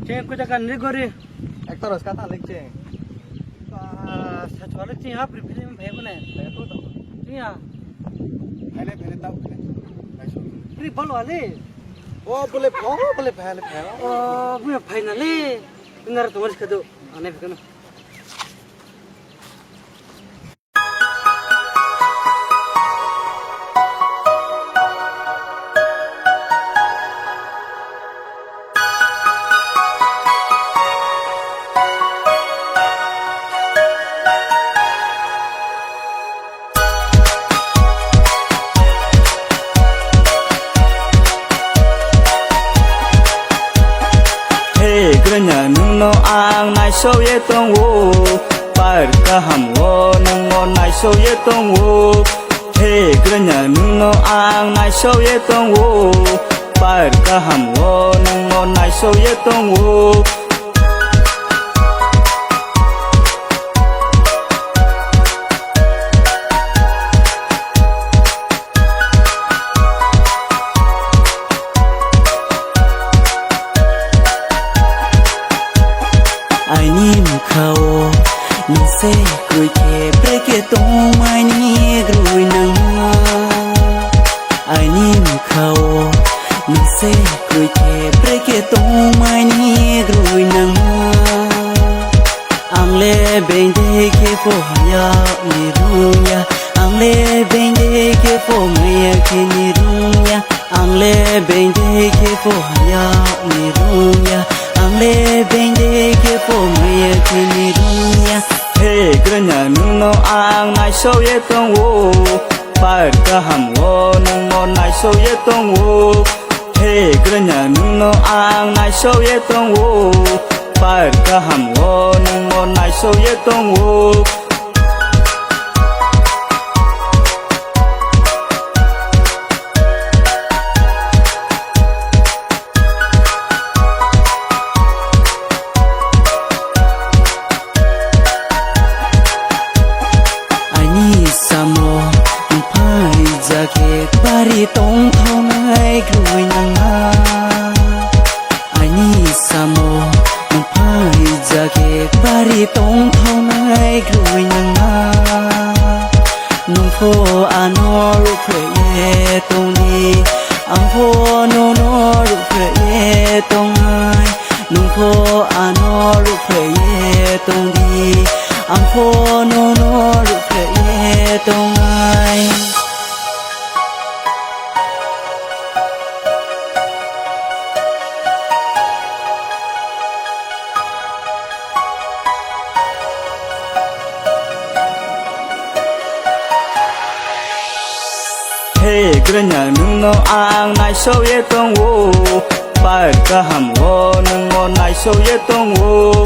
ceng ku jakan ni gori একটা রস কাতা লিখছে sachwala ceng ha pripili me bhai bune দেখো তো ceng ha ফেলে ফেলে তাও pri bol wale ও বলে ফেলে ফেলে oh bu finally ingar tumar khado ane phikana Grenya nungno ang nai so ye tong wo par ka ham wo nungo nai so ye tong wo hey grenya nungno ang nai so ye tong wo par ka ham wo nungo nai so ye tong wo ai nim khao ni se cười ke preke tong mai ni grui nang ai nim khao ni se cười ke preke tong mai ni grui nang ang le ben de ke fo ya ni ruya ang le ben de ke fo mai ke ni ruya ang le ben de ke fo ya ni ruya ang le ben de ke fo mai ke ni ruya hey grenya nungno ang nai so ye tong wo par ka ham wo nungo nai so ye tong wo hey grenya nungno ang nai so ye tong wo par ka ham wo nungo nai so ye tong wo samo pai ja ke bari tong thong nai grui nang ani samo pai ja ke bari tong thong nai grui nang nung pho ano ru phre ye tong ni ang pho no no ru phre ye tong nai nung pho ano ru phre ye tong di ang pho no no ru phre ye tong ai hey grenya nungno ang nai so ye tong wo par ka ham wo nungo nai so ye tong wo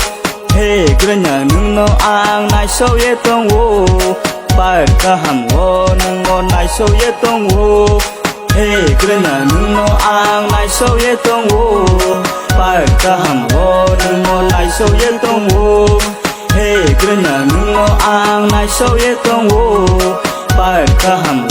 hey grenya nungno ang nai so ye tong wo par ka ham wo nungo nai so ye tong wo hey grenya nungno ang nai so ye tong wo par ka ham wo nungo nai so ye tong wo hey grenya nungno ang nai so ye tong wo par ka ham